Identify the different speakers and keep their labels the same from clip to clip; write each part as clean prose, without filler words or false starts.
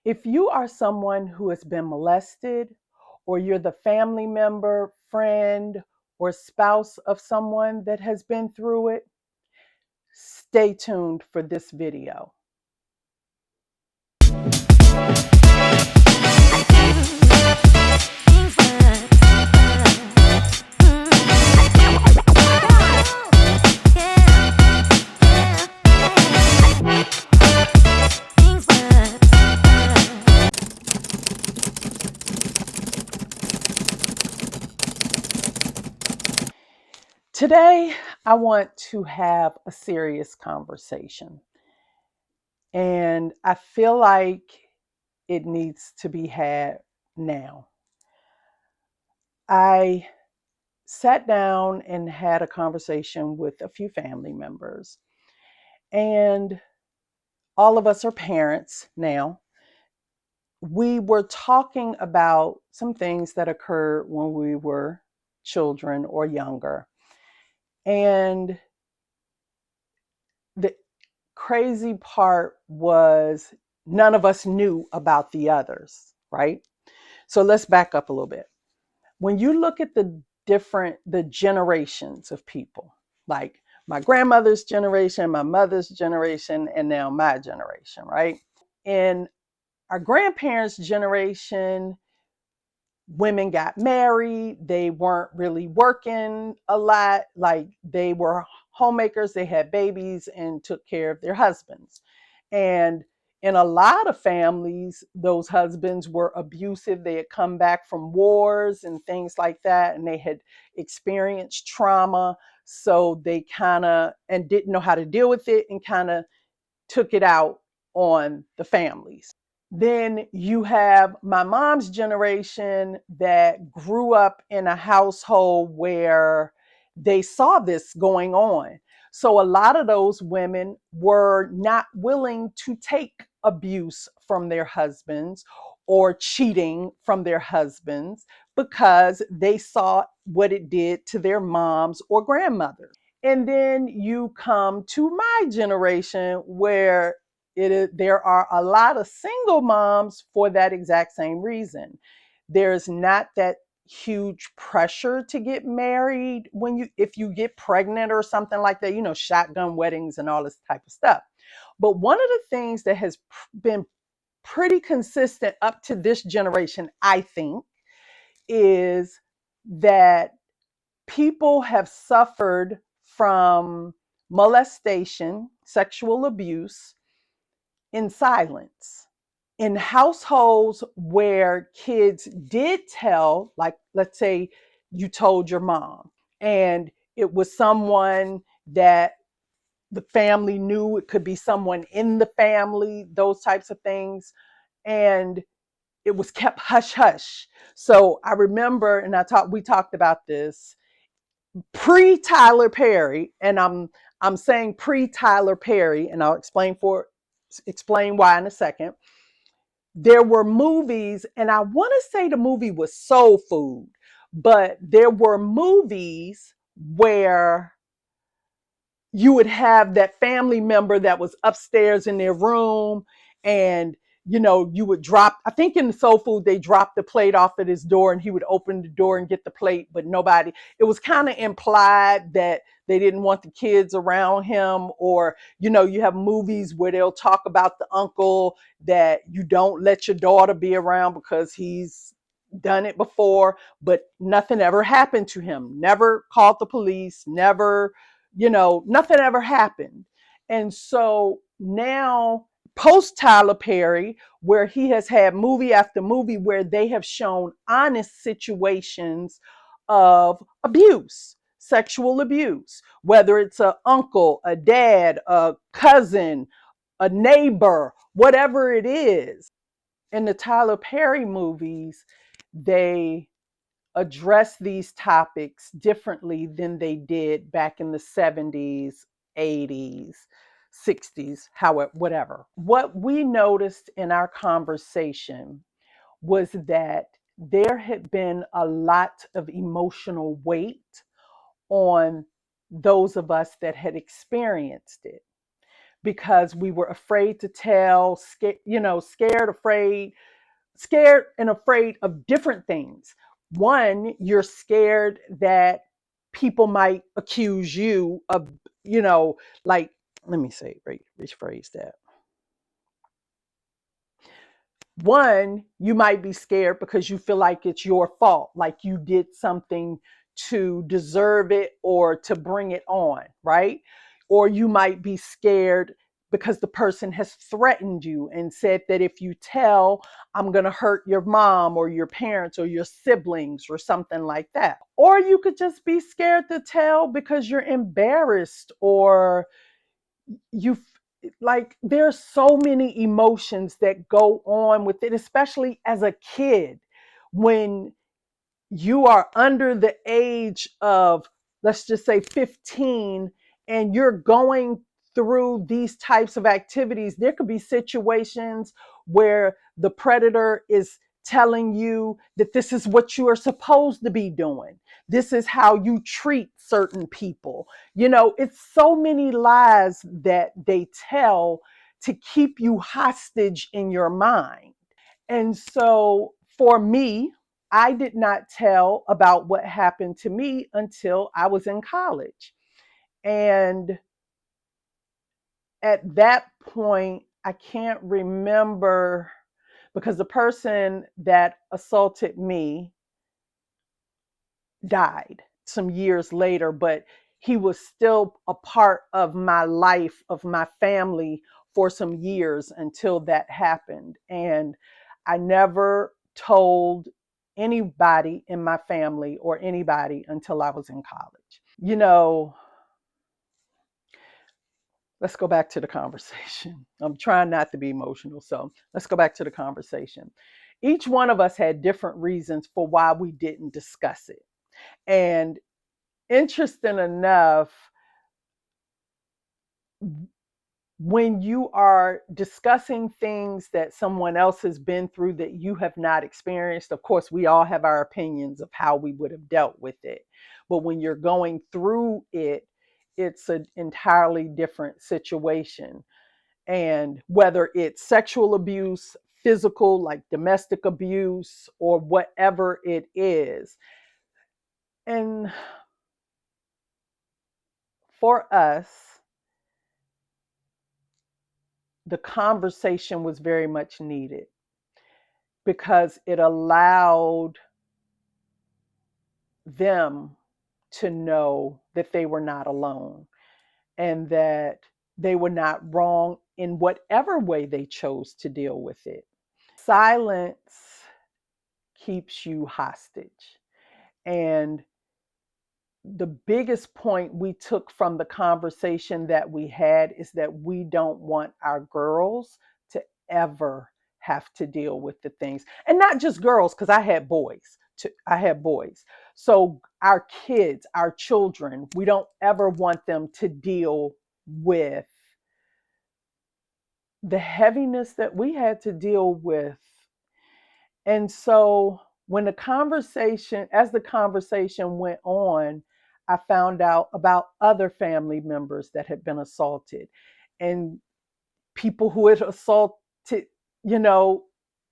Speaker 1: If you are someone who has been molested, or you're the family member, friend, or spouse of someone that has been through it, stay tuned for this video. Today, I want to have a serious conversation, and I feel like it needs to be had now. I sat down and had a conversation with a few family members, and all of us are parents now. We were talking about some things that occurred when we were children or younger. And the crazy part was none of us knew about the others, right? So let's back up a little bit. When you look at the generations of people, like my grandmother's generation, my mother's generation, and now my generation, right? In our grandparents' generation, women got married, they weren't really working a lot, like they were homemakers, they had babies and took care of their husbands. And in a lot of families, those husbands were abusive. They had come back from wars and things like that, and they had experienced trauma. So they kind of and didn't know how to deal with it and kind of took it out on the families. Then you have my mom's generation that grew up in a household where they saw this going on. So a lot of those women were not willing to take abuse from their husbands or cheating from their husbands because they saw what it did to their moms or grandmothers. And then you come to my generation where there are a lot of single moms for that exact same reason. There's not that huge pressure to get married if you get pregnant or something like that, shotgun weddings and all this type of stuff. But one of the things that has been pretty consistent up to this generation, I think, is that people have suffered from molestation, sexual abuse in silence. In households where kids did tell, like let's say you told your mom, and it was someone that the family knew, it could be someone in the family, those types of things, and it was kept hush hush. So I remember, and we talked about this pre Tyler Perry, and I'm saying pre Tyler Perry, and I'll explain why in a second. There were movies, and I want to say the movie was Soul Food, but there were movies where you would have that family member that was upstairs in their room, and you would drop, I think in the Soul Food they dropped the plate off at his door and he would open the door and get the plate, but nobody, it was kind of implied that they didn't want the kids around him. Or you have movies where they'll talk about the uncle that you don't let your daughter be around because he's done it before, but nothing ever happened to him, never called the police, never, nothing ever happened. And so now, post Tyler Perry, where he has had movie after movie where they have shown honest situations of abuse, sexual abuse, whether it's an uncle, a dad, a cousin, a neighbor, whatever it is. In the Tyler Perry movies, they address these topics differently than they did back in the 70s, 80s, 60s, however, whatever. What we noticed in our conversation was that there had been a lot of emotional weight on those of us that had experienced it. because we were afraid to tell, scared, scared, afraid, scared and afraid of different things. One, you're scared that people might accuse you of, like, let me say, rephrase that. One, you might be scared because you feel like it's your fault, like you did something to deserve it or to bring it on, right? Or you might be scared because the person has threatened you and said that if you tell, I'm going to hurt your mom or your parents or your siblings or something like that. Or you could just be scared to tell because you're embarrassed, or you like, there's so many emotions that go on with it, especially as a kid, when you are under the age of, let's just say, 15, and you're going through these types of activities. There could be situations where the predator is telling you that this is what you are supposed to be doing. This is how you treat certain people. It's so many lies that they tell to keep you hostage in your mind. And so for me, I did not tell about what happened to me until I was in college. And at that point, I can't remember, because the person that assaulted me died some years later, but he was still a part of my life, of my family, for some years until that happened. And I never told anybody in my family or anybody until I was in college. You know, let's go back to the conversation. I'm trying not to be emotional, so let's go back to the conversation. Each one of us had different reasons for why we didn't discuss it. And interesting enough, when you are discussing things that someone else has been through that you have not experienced, of course, we all have our opinions of how we would have dealt with it. But when you're going through it, it's an entirely different situation. And whether it's sexual abuse, physical, like domestic abuse, or whatever it is. And for us, the conversation was very much needed because it allowed them to know that they were not alone and that they were not wrong in whatever way they chose to deal with it. Silence keeps you hostage. And the biggest point we took from the conversation that we had is that we don't want our girls to ever have to deal with the things. And not just girls, because I had boys. I had boys. So our kids, our children, we don't ever want them to deal with the heaviness that we had to deal with. And so as the conversation went on, I found out about other family members that had been assaulted and people who had assaulted, you know,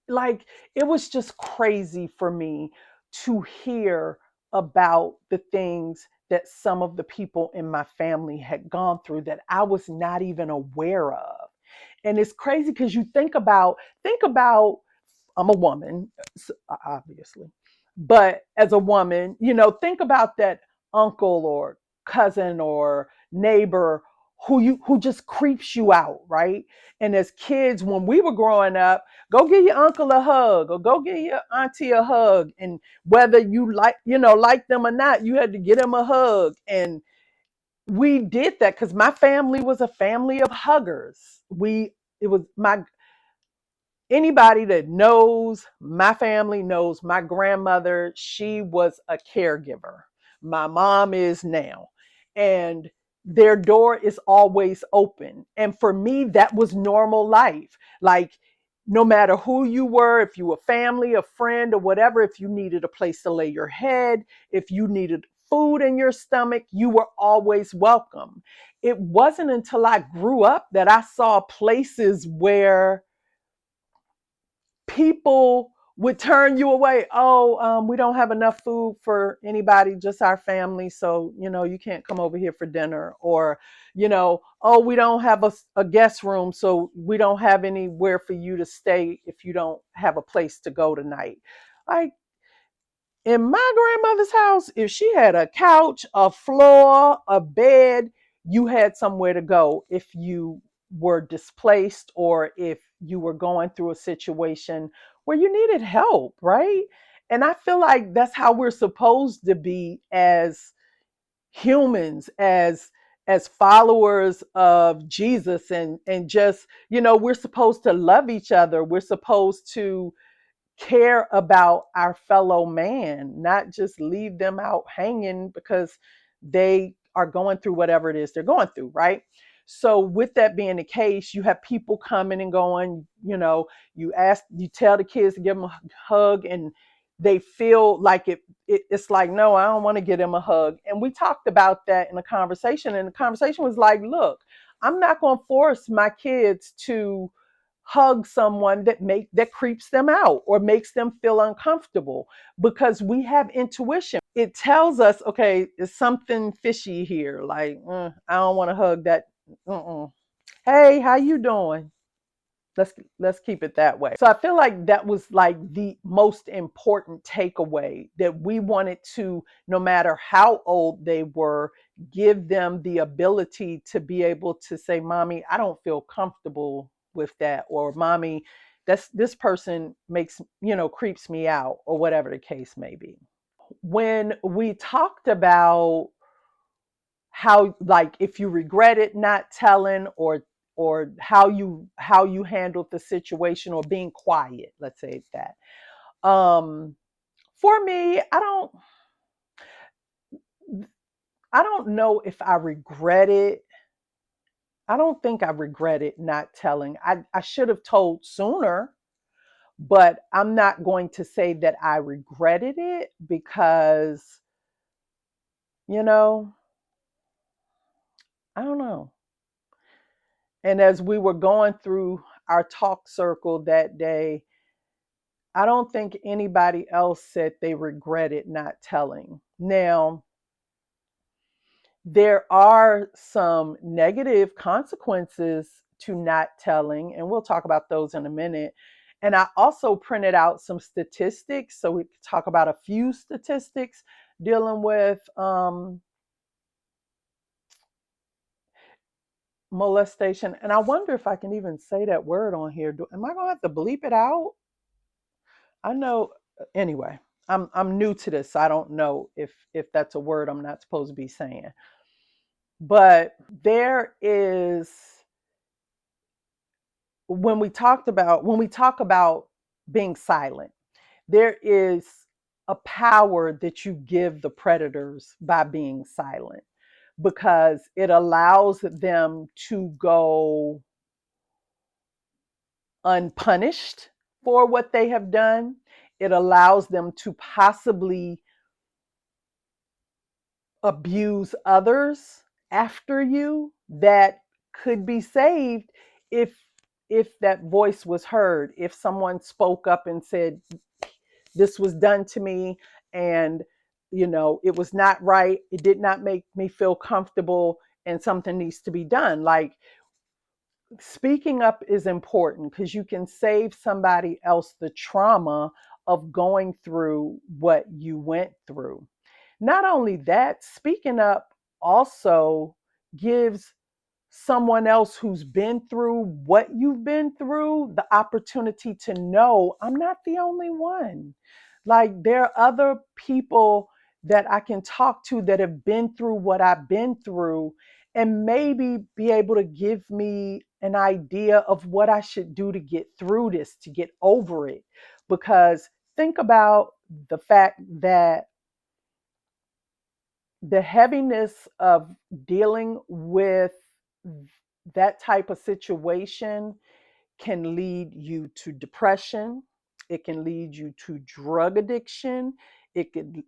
Speaker 1: like, it was just crazy for me to hear about the things that some of the people in my family had gone through that I was not even aware of. And it's crazy because you think about I'm a woman, obviously, but as a woman, think about that uncle or cousin or neighbor who just creeps you out, right? And as kids, when we were growing up, go give your uncle a hug or go give your auntie a hug, and whether you like them or not, you had to get them a hug. And we did that because my family was a family of huggers. It was my Anybody that knows my family knows my grandmother. She was a caregiver. My mom is now. And their door is always open. And for me, that was normal life. Like, no matter who you were, if you were family, a friend, or whatever, if you needed a place to lay your head, if you needed food in your stomach, you were always welcome. It wasn't until I grew up that I saw places where people would turn you away. Oh, we don't have enough food for anybody, just our family. So, you can't come over here for dinner. Or, oh, we don't have a guest room. So we don't have anywhere for you to stay if you don't have a place to go tonight. Like, in my grandmother's house, if she had a couch, a floor, a bed, you had somewhere to go if you were displaced or if you were going through a situation where you needed help, right? And I feel like that's how we're supposed to be as humans, as followers of Jesus, and just, we're supposed to love each other. We're supposed to care about our fellow man, not just leave them out hanging because they are going through whatever it is they're going through, right? So, with that being the case, you have people coming and going. You tell the kids to give them a hug, and they feel like it's like, no, I don't want to give them a hug. And we talked about that in a conversation, and the conversation was like, look, I'm not going to force my kids to hug someone that creeps them out or makes them feel uncomfortable, because we have intuition. It tells us, okay, there's something fishy here. Like, I don't want to hug that. Mm-mm. Hey, how you doing? Let's keep it that way. So I feel like that was like the most important takeaway, that we wanted to, no matter how old they were, give them the ability to be able to say, mommy, I don't feel comfortable with that, or mommy, this person makes, creeps me out, or whatever the case may be. When we talked about how, like, if you regret it not telling, or how you handled the situation, or being quiet, let's say that, for me, I don't know if I regret it. I don't think I regret it not telling. I should have told sooner, but I'm not going to say that I regretted it, because, you know I don't know. And as we were going through our talk circle that day, I don't think anybody else said they regretted not telling. Now, there are some negative consequences to not telling, and we'll talk about those in a minute. And I also printed out some statistics, so we can talk about a few statistics dealing with molestation. And I wonder if I can even say that word on here. Am I going to have to bleep it out? I know. Anyway, I'm new to this. So I don't know if that's a word I'm not supposed to be saying. But there is, when we talk about being silent, there is a power that you give the predators by being silent, because it allows them to go unpunished for what they have done. It allows them to possibly abuse others after you that could be saved if that voice was heard, if someone spoke up and said, this was done to me, and it was not right, it did not make me feel comfortable, and something needs to be done. Like, speaking up is important, because you can save somebody else the trauma of going through what you went through. Not only that, speaking up also gives someone else who's been through what you've been through the opportunity to know, I'm not the only one. Like, there are other people that I can talk to that have been through what I've been through, and maybe be able to give me an idea of what I should do to get through this, to get over it. Because think about the fact that the heaviness of dealing with that type of situation can lead you to depression. It can lead you to drug addiction.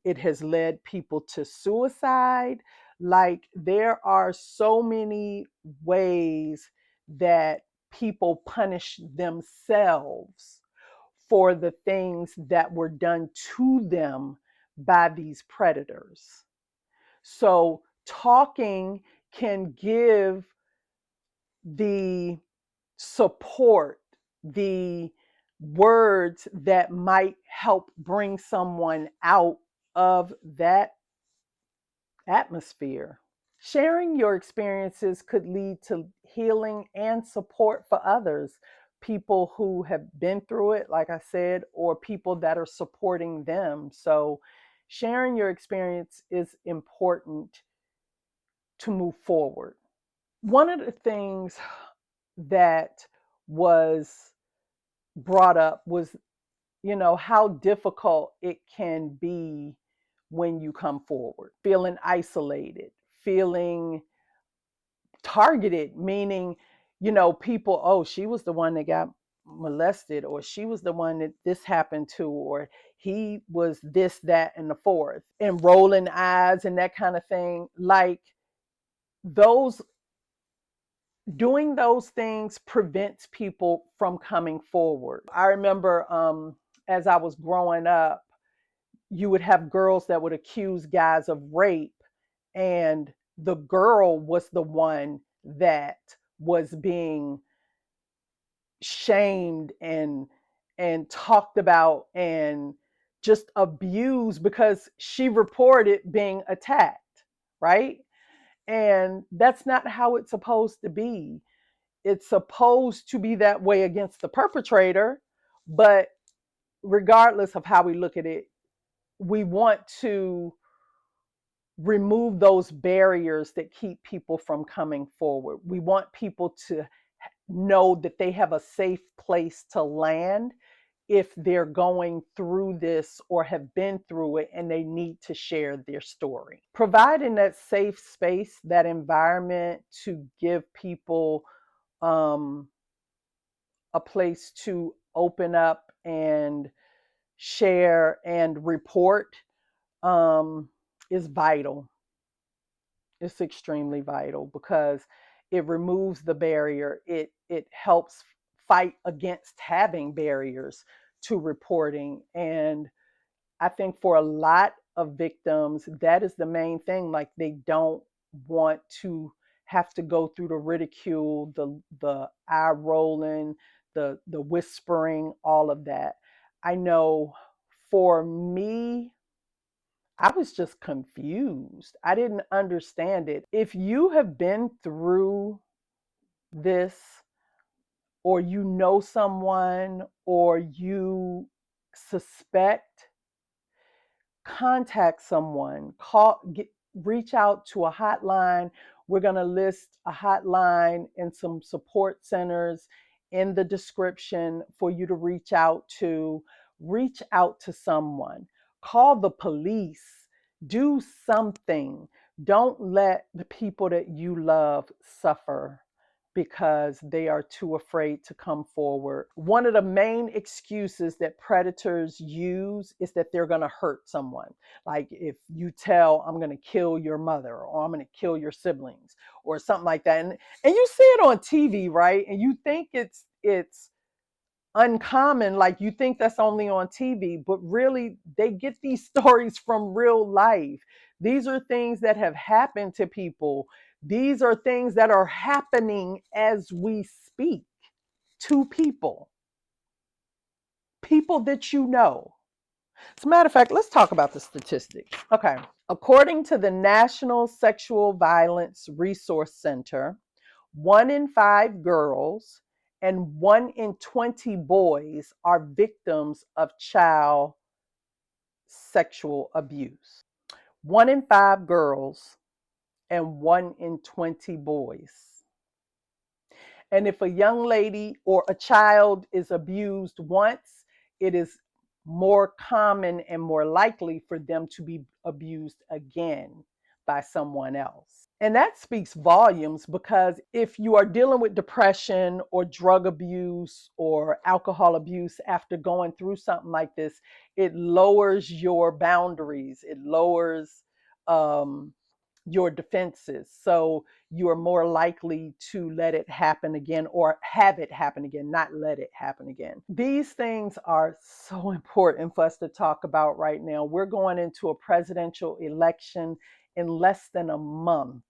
Speaker 1: it has led people to suicide. Like, there are so many ways that people punish themselves for the things that were done to them by these predators. So talking can give the support, the words that might help bring someone out of that atmosphere. Sharing your experiences could lead to healing and support for others, people who have been through it, like I said, or people that are supporting them. So, sharing your experience is important to move forward. One of the things that was brought up was, how difficult it can be when you come forward, feeling isolated, feeling targeted, meaning, people, oh, she was the one that got molested, or she was the one that this happened to, or he was this, that, and the fourth, and rolling eyes and that kind of thing. Like, those doing those things prevents people from coming forward. I remember, as I was growing up, you would have girls that would accuse guys of rape, and the girl was the one that was being shamed and talked about and just abused because she reported being attacked, right? And that's not how it's supposed to be. It's supposed to be that way against the perpetrator, but regardless of how we look at it, we want to remove those barriers that keep people from coming forward. We want people to know that they have a safe place to land if they're going through this or have been through it and they need to share their story. Providing that safe space, that environment to give people a place to open up and share and report is vital. It's extremely vital because it removes the barrier. It helps fight against having barriers to reporting. And I think for a lot of victims, that is the main thing. Like, they don't want to have to go through the ridicule, the eye rolling, the whispering, all of that. I know for me, I was just confused. I didn't understand it. If you have been through this, or you know someone, or you suspect, contact someone, reach out to a hotline. We're going to list a hotline and some support centers in the description for you to reach out to. Reach out to someone, call the police, do something. Don't let the people that you love suffer because they are too afraid to come forward. One of the main excuses that predators use is that they're going to hurt someone. Like, if you tell, I'm going to kill your mother, or I'm going to kill your siblings, or something like that. And you see it on TV, right? And you think it's uncommon, like you think that's only on TV, but really they get these stories from real life. These are things that have happened to people. These are things that are happening as we speak to people that you know. As a matter of fact, let's talk about the statistics. Okay. According to the National Sexual Violence Resource Center, 1 in 5 girls and 1 in 20 boys are victims of child sexual abuse. 1 in 5 girls and 1 in 20 boys. And if a young lady or a child is abused once, it is more common and more likely for them to be abused again. by someone else. And that speaks volumes, because if you are dealing with depression or drug abuse or alcohol abuse after going through something like this, it lowers your boundaries, it lowers your defenses. So you are more likely to let it happen again, or have it happen again, not let it happen again. These things are so important for us to talk about right now. We're going into a presidential election in less than a month,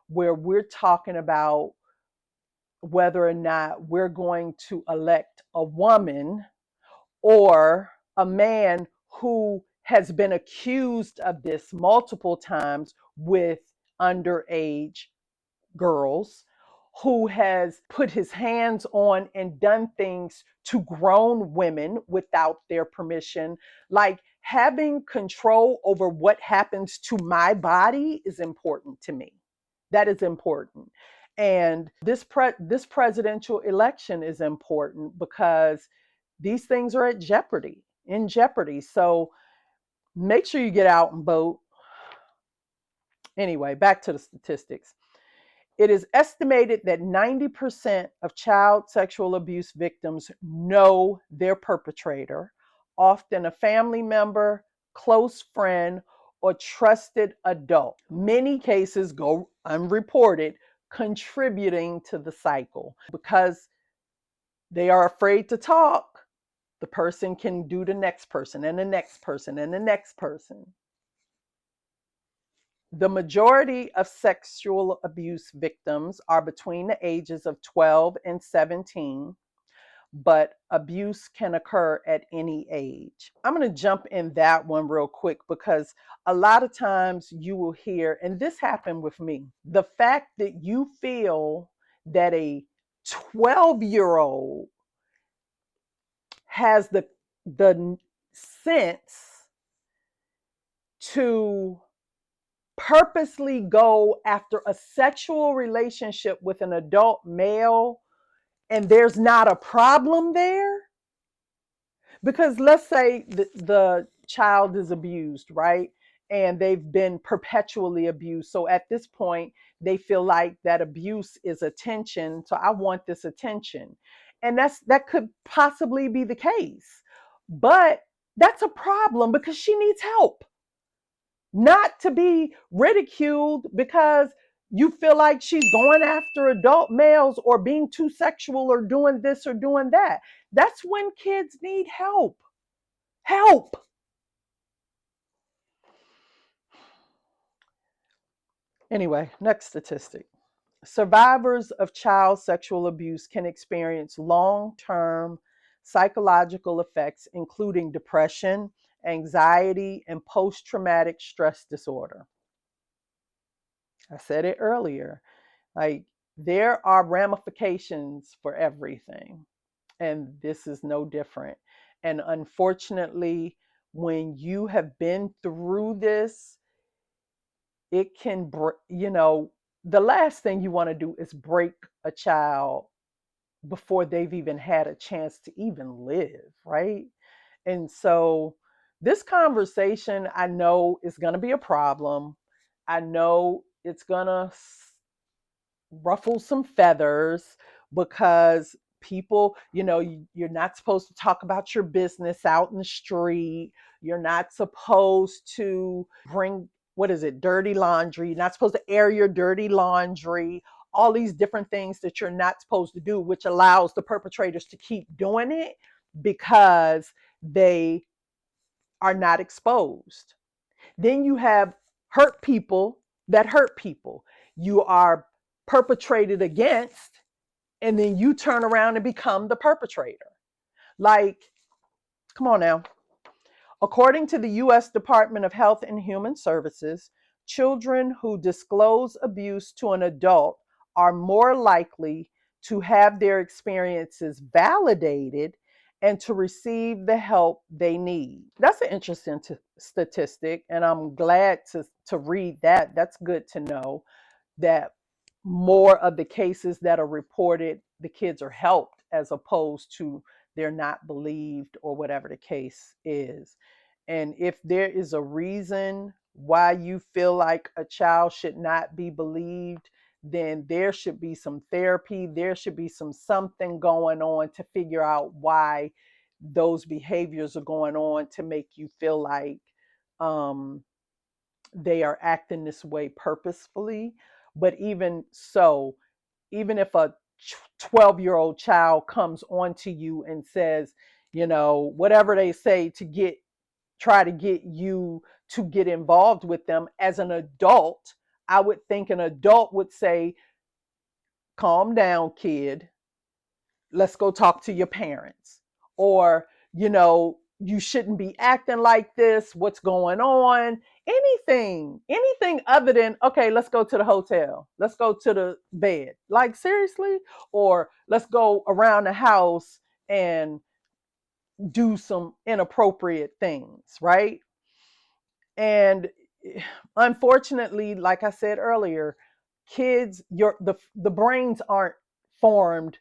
Speaker 1: where we're talking about whether or not we're going to elect a woman or a man who has been accused of this multiple times with underage girls, who has put his hands on and done things to grown women without their permission. Like, having control over what happens to my body is important to me. That is important. And this presidential election is important because these things are in jeopardy. So make sure you get out and vote. Anyway, back to the statistics. It is estimated that 90% of child sexual abuse victims know their perpetrator, often a family member, close friend, or trusted adult. Many cases go unreported, contributing to the cycle. Because they are afraid to talk, the person can do the next person and the next person and the next person. The majority of sexual abuse victims are between the ages of 12 and 17, but abuse can occur at any age. I'm going to jump in that one real quick, because a lot of times you will hear, and this happened with me, the fact that you feel that a 12-year-old has the sense to purposely go after a sexual relationship with an adult male, and there's not a problem there. Because let's say the child is abused, right? And they've been perpetually abused. So at this point, they feel like that abuse is attention. So I want this attention. And that could possibly be the case. But that's a problem, because she needs help. Not to be ridiculed because you feel like she's going after adult males or being too sexual or doing this or doing that. That's when kids need help. Help. Anyway, next statistic. Survivors of child sexual abuse can experience long-term psychological effects, including depression, anxiety, and post-traumatic stress disorder. I said it earlier. Like, there are ramifications for everything, and this is no different. And unfortunately, when you have been through this, it can, the last thing you want to do is break a child before they've even had a chance to even live, right? And so, this conversation, I know, is going to be a problem. I know it's going to ruffle some feathers, because people, you're not supposed to talk about your business out in the street. You're not supposed to bring, what is it, dirty laundry. You're not supposed to air your dirty laundry. All these different things that you're not supposed to do, which allows the perpetrators to keep doing it because they are not exposed. Then you have hurt people that hurt people. You are perpetrated against, and then you turn around and become the perpetrator. Like, come on now. According to the U.S. Department of Health and Human Services, children who disclose abuse to an adult are more likely to have their experiences validated and to receive the help they need. That's an interesting statistic, and I'm glad to read that. That's good to know that more of the cases that are reported, the kids are helped, as opposed to they're not believed or whatever the case is. And if there is a reason why you feel like a child should not be believed, then there should be some therapy. There should be something going on to figure out why those behaviors are going on to make you feel like um, they are acting this way purposefully. But even so, even if a 12-year-old child comes onto you and says, whatever they say to try to get you to get involved with them, as an adult, I would think an adult would say, calm down, kid. Let's go talk to your parents. Or, you shouldn't be acting like this. What's going on? Anything other than, okay, let's go to the hotel. Let's go to the bed. Like, seriously? Or let's go around the house and do some inappropriate things, right? And unfortunately, like I said earlier, kids, the brains aren't formed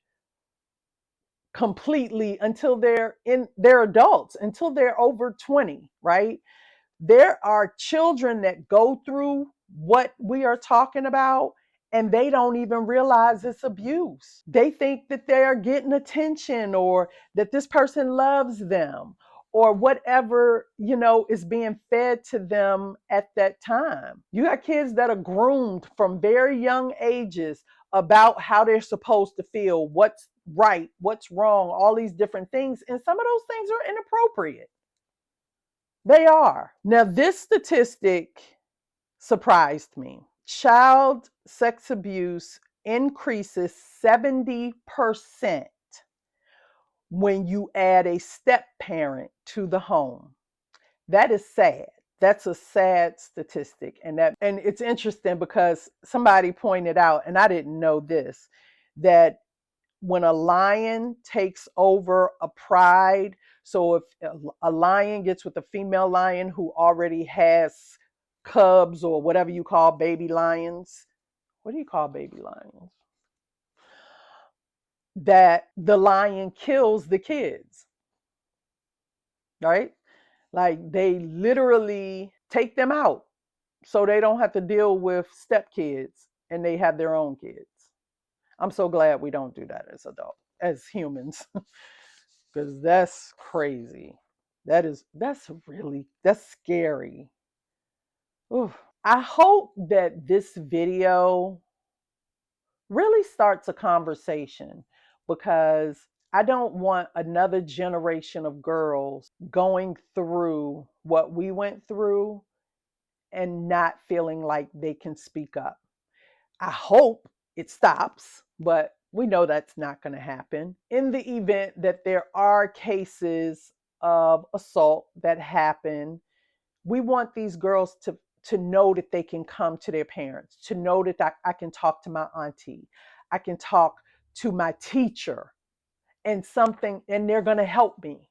Speaker 1: completely until they're adults, until they're over 20, right? There are children that go through what we are talking about and they don't even realize it's abuse. They think that they're getting attention or that this person loves them or whatever, is being fed to them at that time. You got kids that are groomed from very young ages about how they're supposed to feel, what's right, what's wrong, all these different things. And some of those things are inappropriate. They are. Now, this statistic surprised me. Child sex abuse increases 70% when you add a step parent to the home. That is sad. That's a sad statistic. And it's interesting because somebody pointed out, and I didn't know this, that when a lion takes over a pride, so if a lion gets with a female lion who already has cubs or whatever you call baby lions, what do you call baby lions? That the lion kills the kids, right? Like they literally take them out so they don't have to deal with stepkids and they have their own kids. I'm so glad we don't do that as adults, as humans. Because that's crazy. That's scary. Oof. I hope that this video really starts a conversation because I don't want another generation of girls going through what we went through and not feeling like they can speak up. I hope it stops, but we know that's not going to happen. In the event that there are cases of assault that happen, we want these girls to know that they can come to their parents, to know that I can talk to my auntie, I can talk to my teacher, and they're going to help me,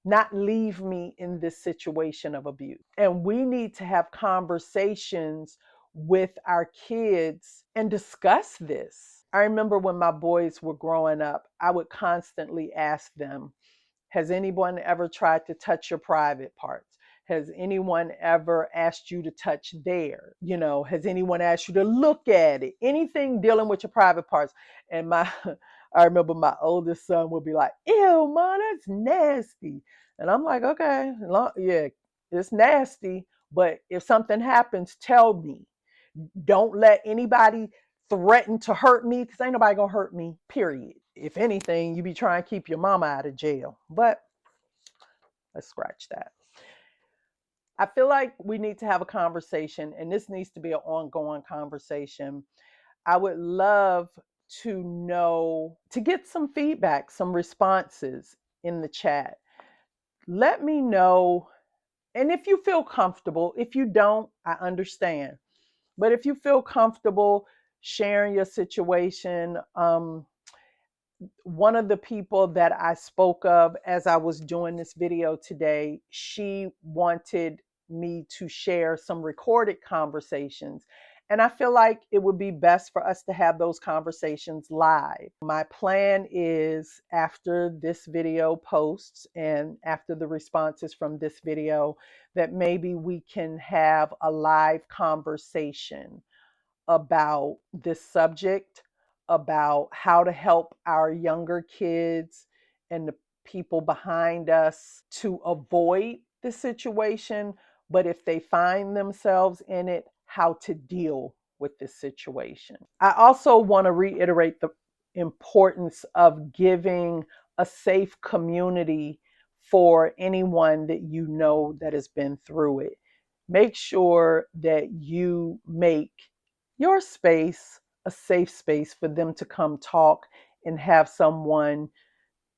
Speaker 1: not leave me in this situation of abuse. And we need to have conversations with our kids and discuss this. I remember when my boys were growing up, I would constantly ask them, has anyone ever tried to touch your private parts? Has anyone ever asked you to touch theirs? Has anyone asked you to look at it? Anything dealing with your private parts? And I remember my oldest son would be like, ew, Mom, that's nasty. And I'm like, okay, yeah, it's nasty. But if something happens, tell me. Don't let anybody threaten to hurt me because ain't nobody gonna hurt me, period. If anything, you be trying to keep your mama out of jail. But let's scratch that. I feel like we need to have a conversation, and this needs to be an ongoing conversation. I would love to get some feedback, some responses in the chat. Let me know. And if you feel comfortable, if you don't, I understand. But if you feel comfortable sharing your situation, one of the people that I spoke of as I was doing this video today, she wanted me to share some recorded conversations. And I feel like it would be best for us to have those conversations live. My plan is, after this video posts and after the responses from this video, that maybe we can have a live conversation about this subject, about how to help our younger kids and the people behind us to avoid the situation, but if they find themselves in it, how to deal with this situation. I also want to reiterate the importance of giving a safe community for anyone that you know that has been through it. Make sure that you make your space a safe space for them to come talk and have someone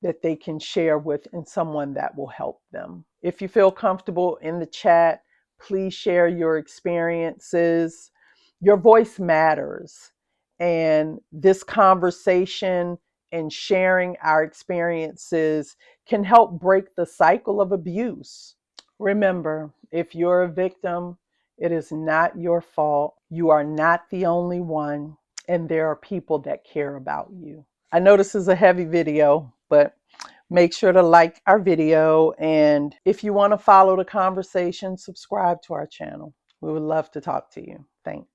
Speaker 1: that they can share with and someone that will help them. If you feel comfortable in the chat, please share your experiences. Your voice matters. And this conversation and sharing our experiences can help break the cycle of abuse. Remember, if you're a victim, it is not your fault. You are not the only one, and there are people that care about you. I know this is a heavy video, but make sure to like our video. And if you want to follow the conversation, subscribe to our channel. We would love to talk to you. Thanks.